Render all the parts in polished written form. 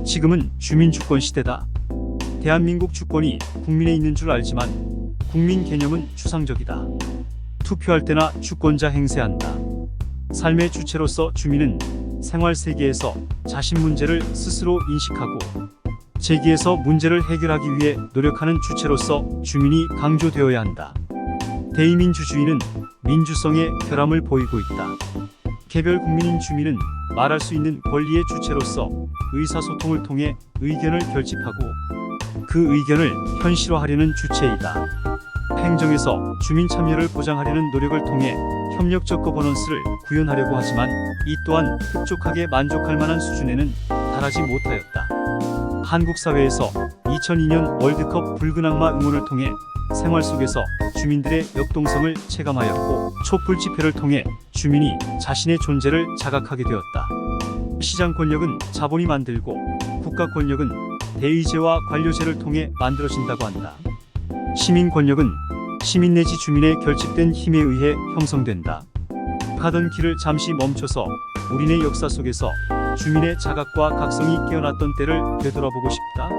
지금은 주민주권 시대다. 대한민국 주권이 국민에 있는 줄 알지만 국민 개념은 추상적이다. 투표할 때나 주권자 행세한다. 삶의 주체로서 주민은 생활 세계에서 자신 문제를 스스로 인식하고 제기해서 문제를 해결하기 위해 노력하는 주체로서 주민이 강조되어야 한다. 대의민주주의는 민주성의 결함을 보이고 있다. 개별 국민인 주민은 말할 수 있는 권리의 주체로서 의사소통을 통해 의견을 결집하고 그 의견을 현실화하려는 주체이다. 행정에서 주민 참여를 보장하려는 노력을 통해 협력적 거버넌스를 구현하려고 하지만 이 또한 흡족하게 만족할 만한 수준에는 달하지 못하였다. 한국 사회에서 2002년 월드컵 붉은 악마 응원을 통해 생활 속에서 주민들의 역동성을 체감하였고 촛불 집회를 통해 주민이 자신의 존재를 자각하게 되었다. 시장 권력은 자본이 만들고 국가 권력은 대의제와 관료제를 통해 만들어진다고 한다. 시민 권력은 시민 내지 주민의 결집된 힘에 의해 형성된다. 가던 길을 잠시 멈춰서 우리네 역사 속에서 주민의 자각과 각성이 깨어났던 때를 되돌아보고 싶다.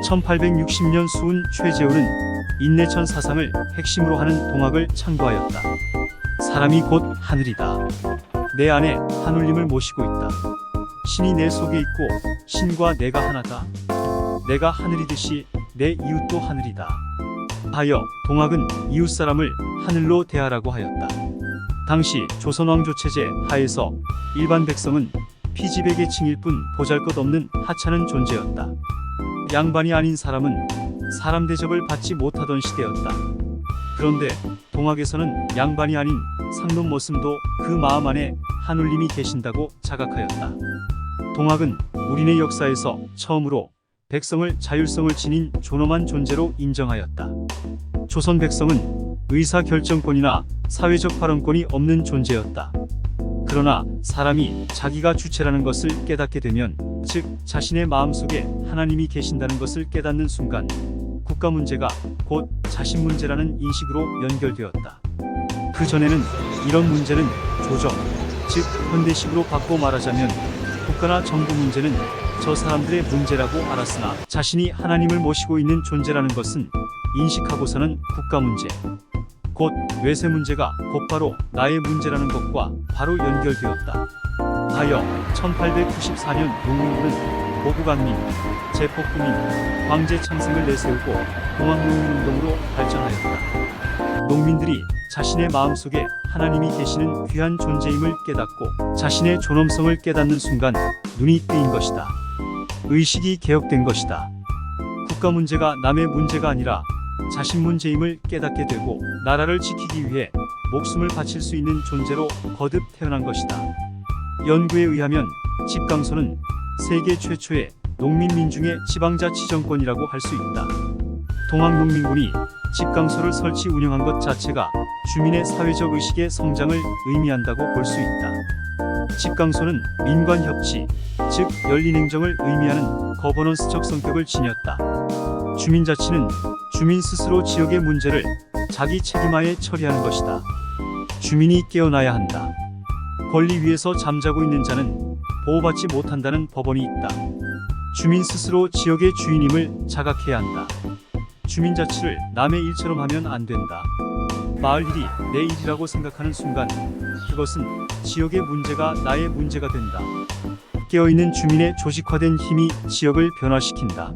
1860년 수훈 최재우는 인내천 사상을 핵심으로 하는 동학을 창조하였다. 사람이 곧 하늘이다. 내 안에 하늘님을 모시고 있다. 신이 내 속에 있고 신과 내가 하나다. 내가 하늘이듯이 내 이웃도 하늘이다. 하여 동학은 이웃 사람을 하늘로 대하라고 하였다. 당시 조선 왕조 체제 하에서 일반 백성은 피지배계층일 뿐 보잘것없는 하찮은 존재였다. 양반이 아닌 사람은 사람 대접을 받지 못하던 시대였다. 그런데 동학에서는 양반이 아닌 상놈 머슴도 그 마음 안에 하늘님이 계신다고 자각하였다. 동학은 우리네 역사에서 처음으로 백성을 자율성을 지닌 존엄한 존재로 인정하였다. 조선 백성은 의사결정권이나 사회적 발언권이 없는 존재였다. 그러나 사람이 자기가 주체라는 것을 깨닫게 되면, 즉 자신의 마음속에 하나님이 계신다는 것을 깨닫는 순간 국가 문제가 곧 자신 문제라는 인식으로 연결되었다. 그 전에는 이런 문제는 조정, 즉 현대식으로 바꿔 말하자면 국가나 정부 문제는 저 사람들의 문제라고 알았으나 자신이 하나님을 모시고 있는 존재라는 것은 인식하고서는 국가 문제, 곧 외세 문제가 곧바로 나의 문제라는 것과 바로 연결되었다. 하여 1894년 농민군은 보국안민, 제폭구민, 황제창생을 내세우고 공항농민운동으로 발전하였다. 농민들이 자신의 마음속에 하나님이 계시는 귀한 존재임을 깨닫고 자신의 존엄성을 깨닫는 순간 눈이 뜨인 것이다. 의식이 개혁된 것이다. 국가 문제가 남의 문제가 아니라 자신 문제임을 깨닫게 되고 나라를 지키기 위해 목숨을 바칠 수 있는 존재로 거듭 태어난 것이다. 연구에 의하면 집강소는 세계 최초의 농민민중의 지방자치정권이라고 할 수 있다. 동학농민군이 집강소를 설치 운영한 것 자체가 주민의 사회적 의식의 성장을 의미한다고 볼 수 있다. 집강소는 민관협치, 즉 열린행정을 의미하는 거버넌스적 성격을 지녔다. 주민자치는 주민 스스로 지역의 문제를 자기 책임하에 처리하는 것이다. 주민이 깨어나야 한다. 권리 위에서 잠자고 있는 자는 보호받지 못한다는 법원이 있다. 주민 스스로 지역의 주인임을 자각해야 한다. 주민자치를 남의 일처럼 하면 안 된다. 마을 일이 내 일이라고 생각하는 순간 그것은 지역의 문제가 나의 문제가 된다. 깨어있는 주민의 조직화된 힘이 지역을 변화시킨다.